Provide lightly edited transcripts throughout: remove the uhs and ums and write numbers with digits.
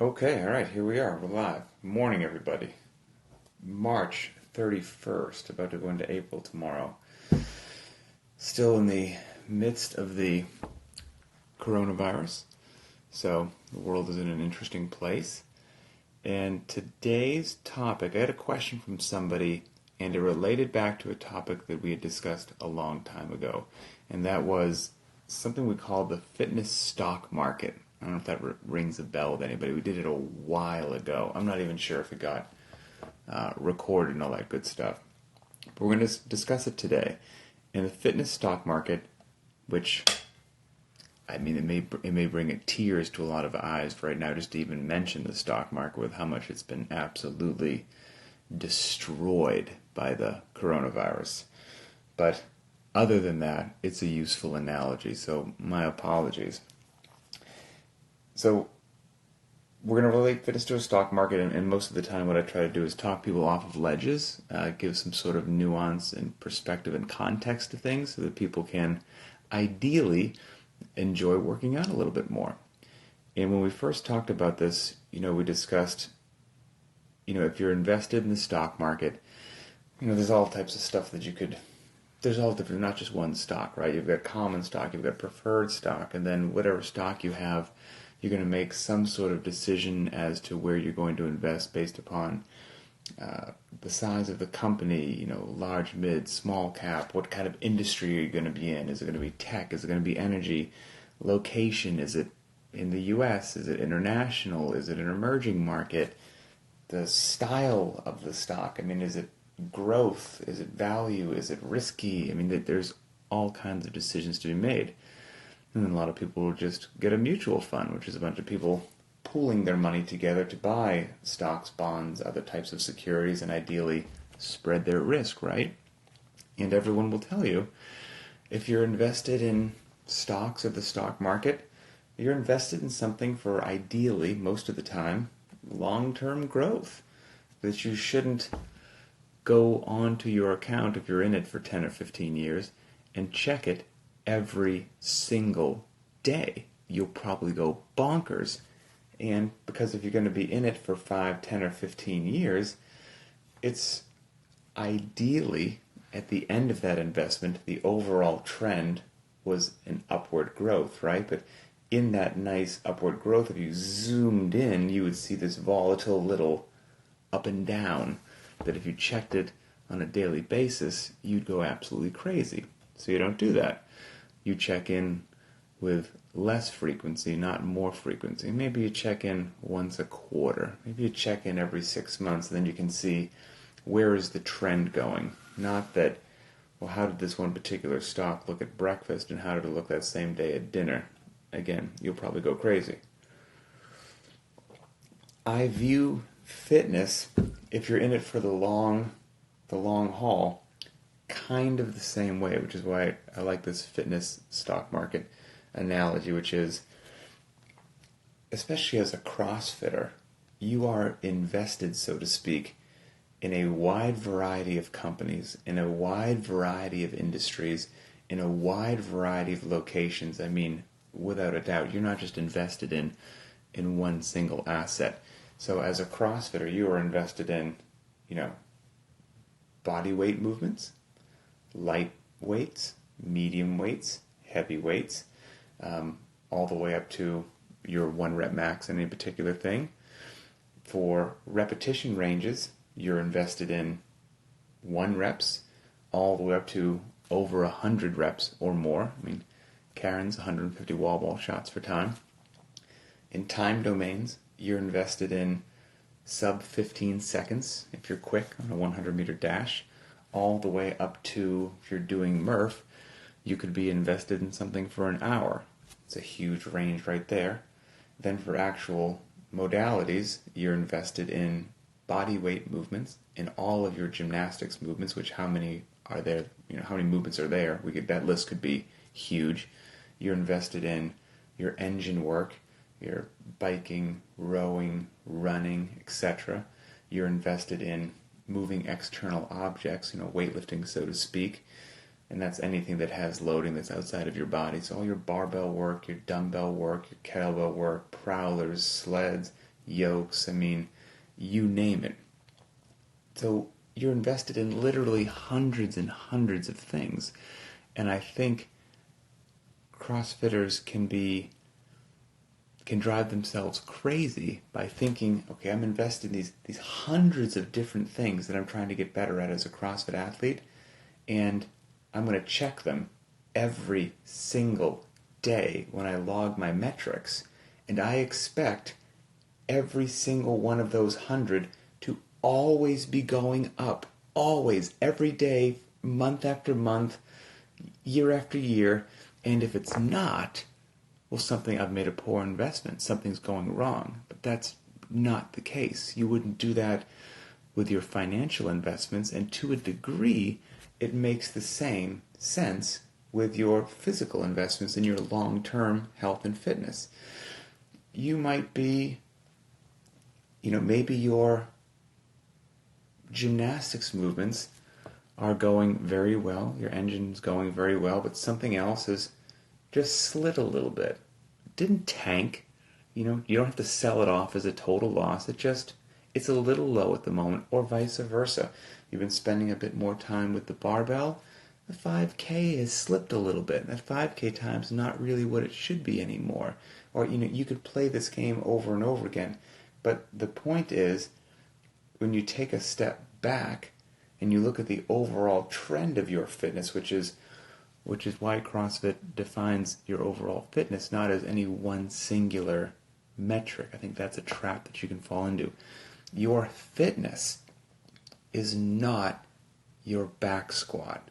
Okay, all right, here we are. We're live. Morning, everybody. March 31st, about to go into April tomorrow. Still in the midst of the coronavirus, so the world is in an interesting place. And today's topic, I had a question from somebody, and it related back to a topic that we had discussed a long time ago, and that was something we call the fitness stock market. I don't know if that rings a bell with anybody. We did it a while ago. I'm not even sure if it got recorded and all that good stuff. But we're going to discuss it today. In the fitness stock market, which, I mean, it may bring tears to a lot of eyes right now just to even mention the stock market with how much it's been absolutely destroyed by the coronavirus. But other than that, it's a useful analogy, so my apologies. So we're going to relate fitness to a stock market, and most of the time what I try to do is talk people off of ledges, give some sort of nuance and perspective and context to things so that people can ideally enjoy working out a little bit more. And when we first talked about this, we discussed, if you're invested in the stock market, there's all types of stuff that there's all different, not just one stock, right? You've got common stock, you've got preferred stock, and then whatever stock you have, you're going to make some sort of decision as to where you're going to invest based upon the size of the company, large, mid, small cap, what kind of industry are you going to be in? Is it going to be tech? Is it going to be energy? Location, is it in the U.S.? Is it international? Is it an emerging market? The style of the stock, is it growth? Is it value? Is it risky? There's all kinds of decisions to be made. And then a lot of people will just get a mutual fund, which is a bunch of people pooling their money together to buy stocks, bonds, other types of securities, and ideally spread their risk, right? And everyone will tell you, if you're invested in stocks or the stock market, you're invested in something for ideally, most of the time, long-term growth. That you shouldn't go onto your account if you're in it for 10 or 15 years and check it every single day. You'll probably go bonkers. And because if you're going to be in it for 5, 10, or 15 years, it's ideally, at the end of that investment, the overall trend was an upward growth, right? But in that nice upward growth, if you zoomed in, you would see this volatile little up and down that if you checked it on a daily basis, you'd go absolutely crazy. So you don't do that. You check in with less frequency, not more frequency. Maybe you check in once a quarter. Maybe you check in every 6 months, and then you can see where is the trend going. Not that, well, how did this one particular stock look at breakfast, and how did it look that same day at dinner? Again, you'll probably go crazy. I view fitness, if you're in it for the long haul, kind of the same way, which is why I like this fitness stock market analogy, which is, especially as a CrossFitter, you are invested, so to speak, in a wide variety of companies, in a wide variety of industries, in a wide variety of locations. Without a doubt, you're not just invested in one single asset. So as a CrossFitter, you are invested in, body weight movements, light weights, medium weights, heavy weights, all the way up to your 1 rep max in any particular thing. For repetition ranges, you're invested in 1 reps all the way up to over 100 reps or more. Karen's 150 wall ball shots for time. In time domains, you're invested in sub 15 seconds if you're quick on a 100 meter dash, all the way up to, if you're doing Murph, you could be invested in something for an hour. It's a huge range right there. Then for actual modalities, you're invested in body weight movements, in all of your gymnastics movements, which how many are there, how many movements are there? That list could be huge. You're invested in your engine work, your biking, rowing, running, etc. You're invested in moving external objects, weightlifting, so to speak. And that's anything that has loading that's outside of your body. So all your barbell work, your dumbbell work, your kettlebell work, prowlers, sleds, yokes, I mean, you name it. So you're invested in literally hundreds and hundreds of things. And I think CrossFitters can drive themselves crazy by thinking, okay, I'm invested in these hundreds of different things that I'm trying to get better at as a CrossFit athlete, and I'm going to check them every single day when I log my metrics, and I expect every single one of those 100 to always be going up, always, every day, month after month, year after year, and if it's not, well, I've made a poor investment, something's going wrong. But that's not the case. You wouldn't do that with your financial investments, and to a degree, it makes the same sense with your physical investments in your long-term health and fitness. You might be, maybe your gymnastics movements are going very well, your engine's going very well, but something else has just slid a little bit. It didn't tank. You don't have to sell it off as a total loss. It's a little low at the moment, or vice versa. You've been spending a bit more time with the barbell. The 5K has slipped a little bit. That 5K time's not really what it should be anymore. Or, you could play this game over and over again. But the point is, when you take a step back and you look at the overall trend of your fitness, which is why CrossFit defines your overall fitness not as any one singular metric. I think that's a trap that you can fall into. Your fitness is not your back squat.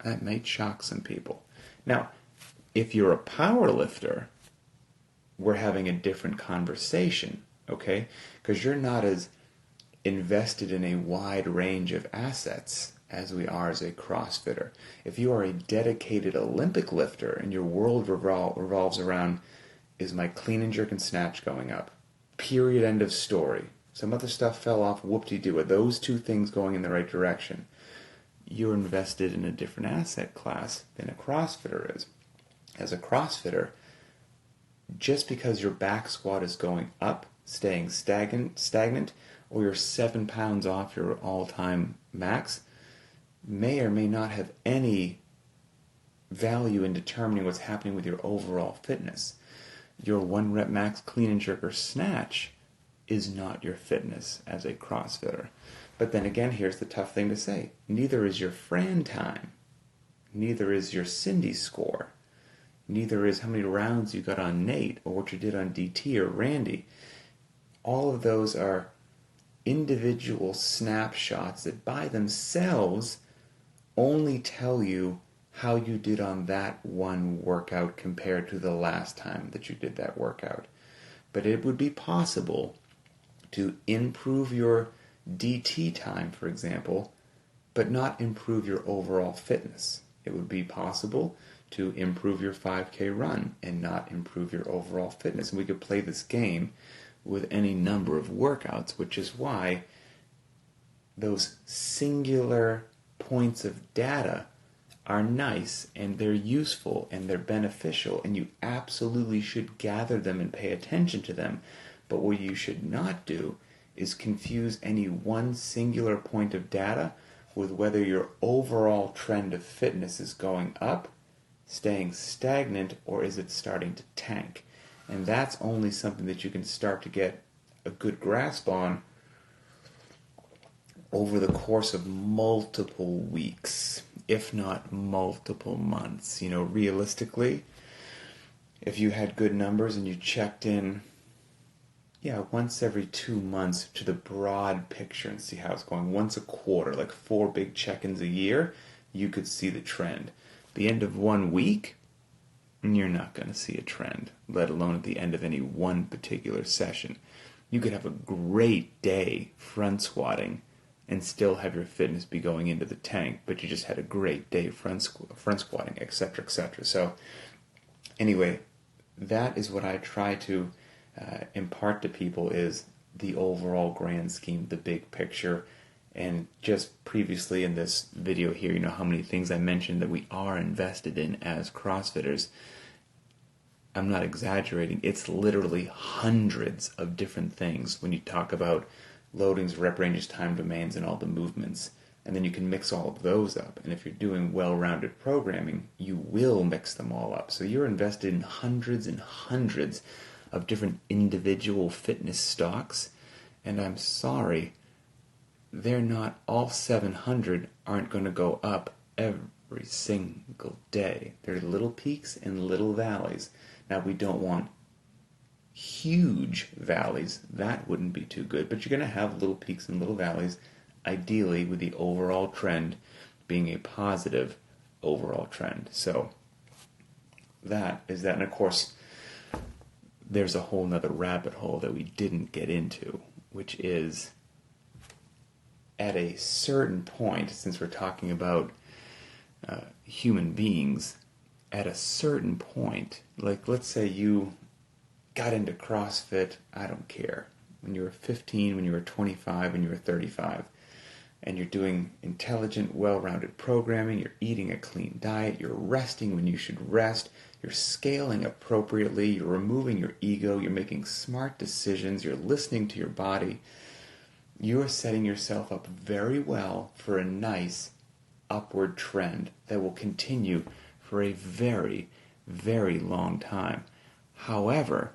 That might shock some people. Now, if you're a power lifter, we're having a different conversation, okay? Because you're not as invested in a wide range of assets as we are as a CrossFitter. If you are a dedicated Olympic lifter and your world revolves around, is my clean and jerk and snatch going up? Period, end of story. Some other stuff fell off, whoop-de-doo. Are those two things going in the right direction? You're invested in a different asset class than a CrossFitter is. As a CrossFitter, just because your back squat is going up, staying stagnant, or you're 7 pounds off your all-time max, may or may not have any value in determining what's happening with your overall fitness. Your 1 rep max clean and jerk or snatch is not your fitness as a CrossFitter. But then again, here's the tough thing to say. Neither is your Fran time. Neither is your Cindy score. Neither is how many rounds you got on Nate or what you did on DT or Randy. All of those are individual snapshots that by themselves only tell you how you did on that one workout compared to the last time that you did that workout. But it would be possible to improve your DT time, for example, but not improve your overall fitness. It would be possible to improve your 5K run and not improve your overall fitness. And we could play this game with any number of workouts, which is why those singular points of data are nice and they're useful and they're beneficial and you absolutely should gather them and pay attention to them. But what you should not do is confuse any one singular point of data with whether your overall trend of fitness is going up, staying stagnant, or is it starting to tank. And that's only something that you can start to get a good grasp on over the course of multiple weeks, if not multiple months. Realistically, if you had good numbers and you checked in, once every 2 months to the broad picture and see how it's going, once a quarter, like 4 big check-ins a year, you could see the trend. The end of 1 week, you're not going to see a trend, let alone at the end of any one particular session. You could have a great day front squatting and still have your fitness be going into the tank, but you just had a great day front squatting, etc., etc. So anyway, that is what I try to impart to people, is the overall grand scheme, the big picture. And just previously in this video here, how many things I mentioned that we are invested in as CrossFitters. I'm not exaggerating. It's literally hundreds of different things when you talk about loadings, rep ranges, time domains, and all the movements. And then you can mix all of those up. And if you're doing well-rounded programming, you will mix them all up. So you're invested in hundreds and hundreds of different individual fitness stocks. And I'm sorry, they're not, all 700 aren't going to go up every single day. There are little peaks and little valleys. Now, we don't want huge valleys. That wouldn't be too good. But you're going to have little peaks and little valleys, ideally with the overall trend being a positive overall trend. So that is that. And of course, there's a whole nother rabbit hole that we didn't get into, which is at a certain point, since we're talking about human beings, at a certain point, like let's say you got into CrossFit, I don't care, when you were 15, when you were 25, when you were 35, and you're doing intelligent, well-rounded programming, you're eating a clean diet, you're resting when you should rest, you're scaling appropriately, you're removing your ego, you're making smart decisions, you're listening to your body, you are setting yourself up very well for a nice upward trend that will continue for a very, very long time. However,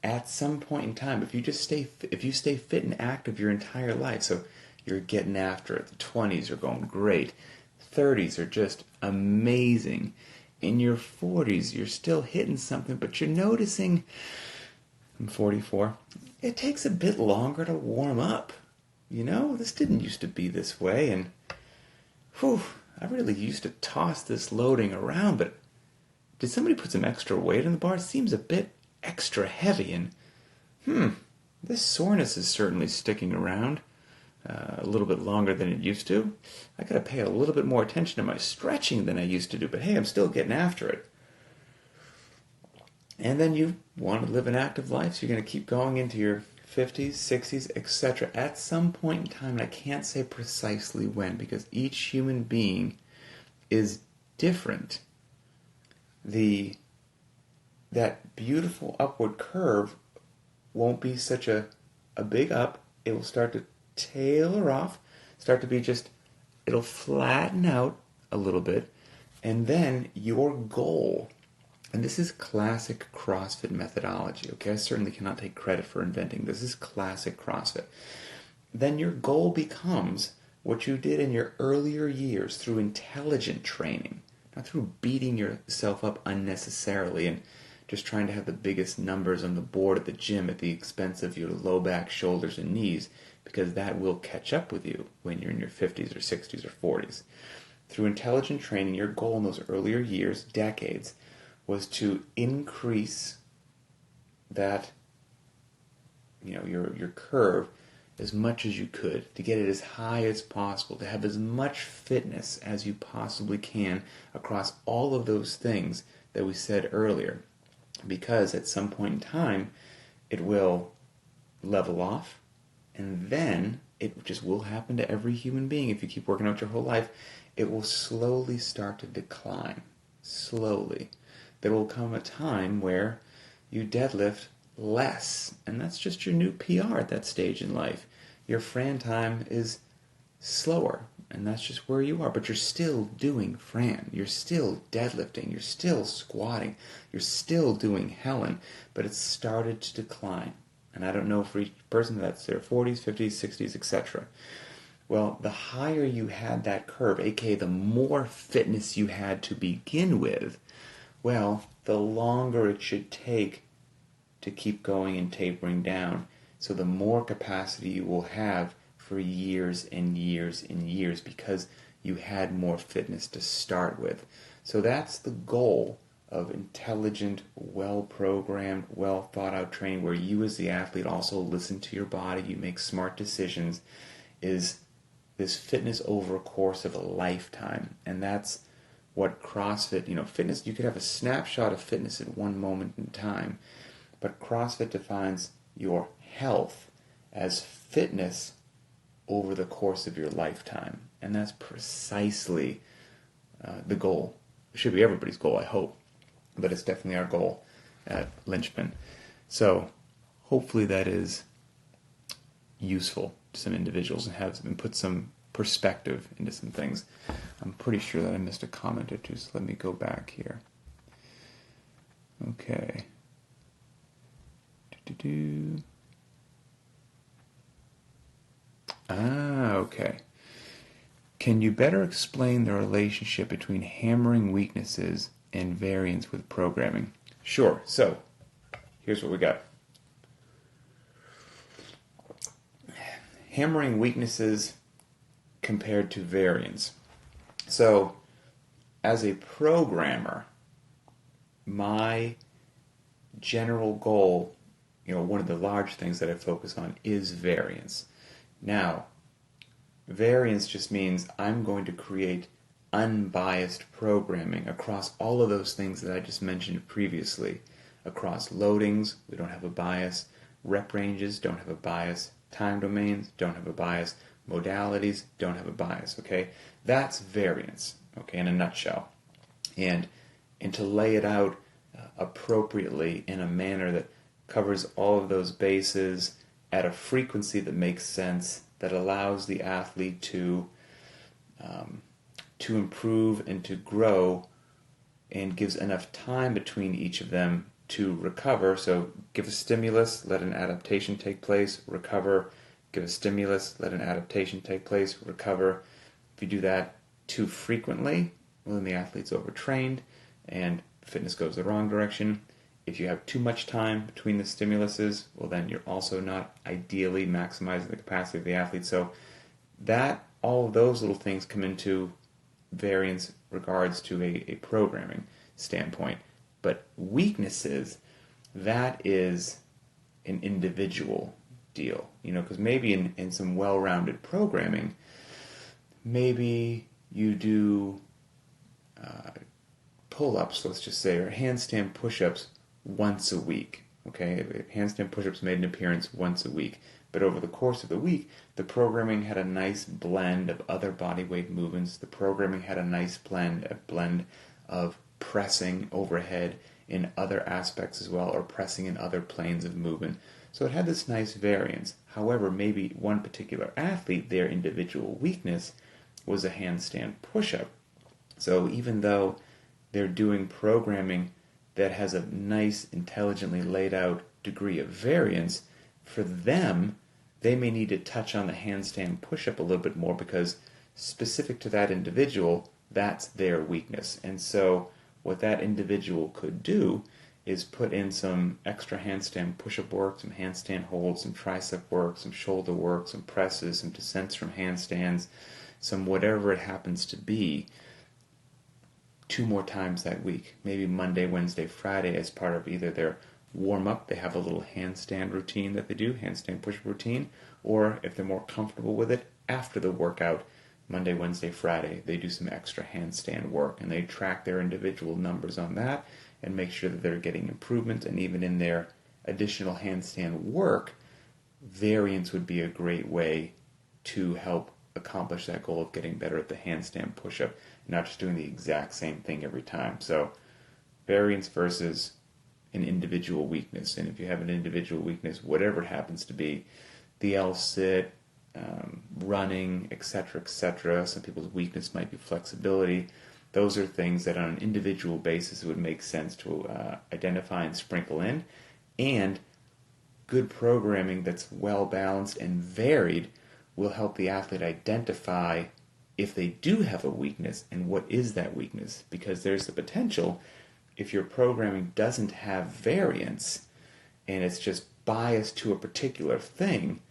at some point in time, if you stay fit and active your entire life, so you're getting after it, the 20s are going great, 30s are just amazing, in your 40s you're still hitting something, but you're noticing, I'm 44, it takes a bit longer to warm up. You know, this didn't used to be this way, and I really used to toss this loading around, but did somebody put some extra weight on the bar? It seems a bit extra heavy, and this soreness is certainly sticking around a little bit longer than it used to. I gotta pay a little bit more attention to my stretching than I used to do, but hey, I'm still getting after it. And then you want to live an active life, so you're going to keep going into your 50s, 60s, etc. At some point in time, and I can't say precisely when, because each human being is different. That beautiful upward curve won't be such a big up. It will start to tailor off, start to be it'll flatten out a little bit, and then your goal, and this is classic CrossFit methodology, okay? I certainly cannot take credit for inventing this. This is classic CrossFit. Then your goal becomes what you did in your earlier years through intelligent training, not through beating yourself up unnecessarily and just trying to have the biggest numbers on the board at the gym at the expense of your low back, shoulders, and knees, because that will catch up with you when you're in your 50s or 60s or 40s. Through intelligent training, your goal in those earlier years, decades, was to increase that, your curve as much as you could, to get it as high as possible, to have as much fitness as you possibly can across all of those things that we said earlier. Because at some point in time, it will level off, and then it just will happen to every human being. If you keep working out your whole life, it will slowly start to decline. Slowly. There will come a time where you deadlift less, and that's just your new PR at that stage in life. Your Fran time is slower, and that's just where you are, but you're still doing Fran. You're still deadlifting. You're still squatting. You're still doing Helen, but it's started to decline. And I don't know for each person that's their 40s, 50s, 60s, etc. Well, the higher you had that curve, aka the more fitness you had to begin with, well, the longer it should take to keep going and tapering down. So the more capacity you will have for years and years and years, because you had more fitness to start with. So that's the goal of intelligent, well-programmed, well-thought-out training, where you as the athlete also listen to your body, you make smart decisions, is this fitness over a course of a lifetime. And that's what CrossFit, fitness, you could have a snapshot of fitness at one moment in time, but CrossFit defines your health as fitness over the course of your lifetime. And that's precisely the goal. It should be everybody's goal, I hope. but it's definitely our goal at Lynchman. So hopefully that is useful to some individuals and put some perspective into some things. I'm pretty sure that I missed a comment or two, so let me go back here. Okay. Okay. Can you better explain the relationship between hammering weaknesses and variance with programming? Sure. So, here's what we got. Hammering weaknesses compared to variance. So, as a programmer, my general goal, one of the large things that I focus on is variance. Now, variance just means I'm going to create unbiased programming across all of those things that I just mentioned previously. Across loadings, we don't have a bias. Rep ranges don't have a bias. Time domains don't have a bias. Modalities don't have a bias, okay? That's variance, okay, in a nutshell. And to lay it out appropriately in a manner that covers all of those bases at a frequency that makes sense, that allows the athlete to improve and to grow, and gives enough time between each of them to recover. So give a stimulus, let an adaptation take place, recover. Give a stimulus, let an adaptation take place, recover. If you do that too frequently, well, then the athlete's overtrained and fitness goes the wrong direction. If you have too much time between the stimuluses, well, then you're also not ideally maximizing the capacity of the athlete. So all of those little things come into variance regards to a programming standpoint. But weaknesses, that is an individual deal, because maybe in some well-rounded programming, maybe you do pull-ups, let's just say, or handstand push-ups once a week. Okay, handstand push-ups made an appearance once a week, but over the course of the week, the programming had a nice blend of other body weight movements. The programming had a nice blend of pressing overhead in other aspects as well, or pressing in other planes of movement. So it had this nice variance. However, maybe one particular athlete, their individual weakness was a handstand push-up. So even though they're doing programming that has a nice, intelligently laid out degree of variance, for them, they may need to touch on the handstand push-up a little bit more because specific to that individual, that's their weakness. And so what that individual could do is put in some extra handstand push-up work, some handstand holds, some tricep work, some shoulder work, some presses, some descents from handstands, some whatever it happens to be, 2 more times that week. Maybe Monday, Wednesday, Friday as part of either their warm-up, they have a little handstand routine that they do, handstand push-up routine, or if they're more comfortable with it, after the workout, Monday, Wednesday, Friday, they do some extra handstand work, and they track their individual numbers on that and make sure that they're getting improvement. And even in their additional handstand work, variance would be a great way to help accomplish that goal of getting better at the handstand push-up, not just doing the exact same thing every time. So variance versus an individual weakness. And if you have an individual weakness, whatever it happens to be, the L-sit, running, etc., some people's weakness might be flexibility. Those are things that on an individual basis it would make sense to identify and sprinkle in. And good programming that's well balanced and varied will help the athlete identify if they do have a weakness and what is that weakness. Because there's the potential, if your programming doesn't have variance and it's just biased to a particular thing,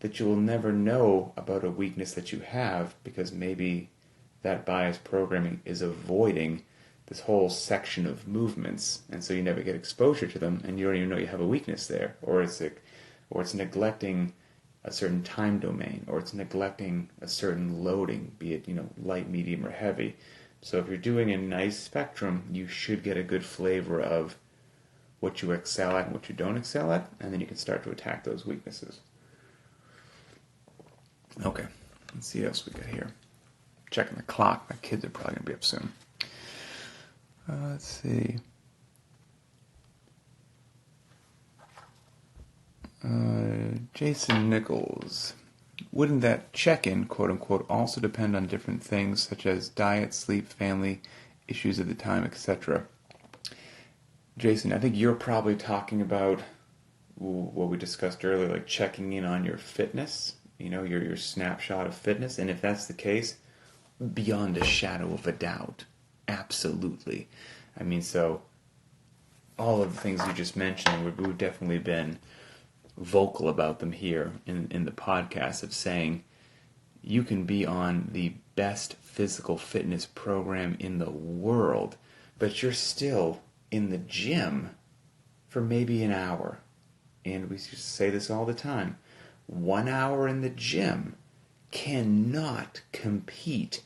that you will never know about a weakness that you have because maybe that biased programming is avoiding this whole section of movements, and so you never get exposure to them, and you don't even know you have a weakness there, or it's neglecting a certain time domain, or it's neglecting a certain loading, be it light, medium, or heavy. So if you're doing a nice spectrum, you should get a good flavor of what you excel at and what you don't excel at, and then you can start to attack those weaknesses. Okay, let's see what else we got here. Checking the clock. My kids are probably going to be up soon. Let's see. Jason Nichols. Wouldn't that check-in, quote-unquote, also depend on different things such as diet, sleep, family, issues at the time, etc.? Jason, I think you're probably talking about what we discussed earlier, like checking in on your fitness, your snapshot of fitness. And if that's the case, beyond a shadow of a doubt, absolutely. I mean, so all of the things you just mentioned, we've definitely been vocal about them here in the podcast of saying you can be on the best physical fitness program in the world, but you're still in the gym for maybe an hour. And we say this all the time. 1 hour in the gym cannot compete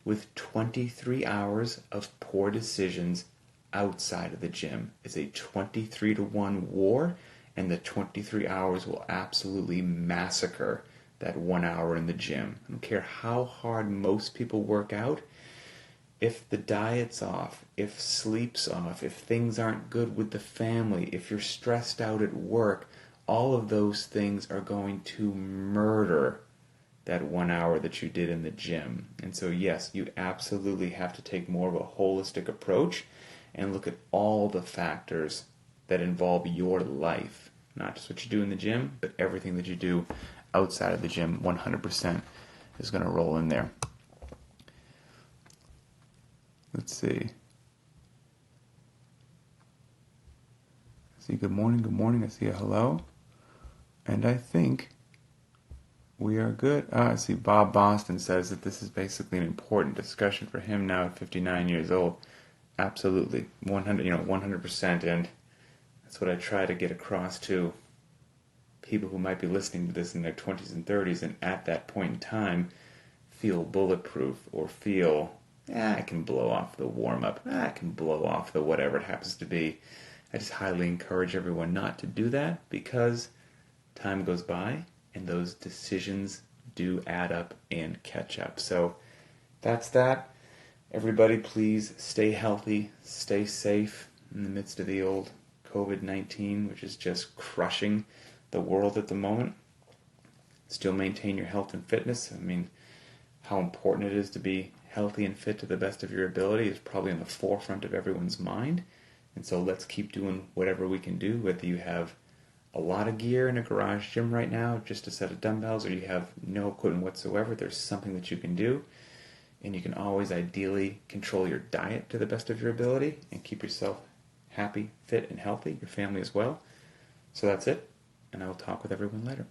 with 23 hours of poor decisions outside of the gym. It's a 23-1 war, and the 23 hours will absolutely massacre that 1 hour in the gym. I don't care how hard most people work out. If the diet's off, if sleep's off, if things aren't good with the family, if you're stressed out at work, all of those things are going to murder that 1 hour that you did in the gym. And so yes, you absolutely have to take more of a holistic approach and look at all the factors that involve your life. Not just what you do in the gym, but everything that you do outside of the gym, 100% is going to roll in there. Let's see. Good morning. I see a hello. And I think we are good. I see Bob Boston says that this is basically an important discussion for him now at 59 years old. Absolutely. 100%. And that's what I try to get across to people who might be listening to this in their 20s and 30s and at that point in time feel bulletproof or feel, I can blow off the warm-up, I can blow off the whatever it happens to be. I just highly encourage everyone not to do that because time goes by and those decisions do add up and catch up. So that's that. Everybody please stay healthy, stay safe in the midst of the old COVID-19, which is just crushing the world at the moment. Still maintain your health and fitness. I mean, how important it is to be healthy and fit to the best of your ability is probably on the forefront of everyone's mind. And so let's keep doing whatever we can do, whether you have a lot of gear in a garage gym right now, just a set of dumbbells, or you have no equipment whatsoever. There's something that you can do. And you can always ideally control your diet to the best of your ability and keep yourself happy, fit, and healthy, your family as well. So that's it, and I will talk with everyone later.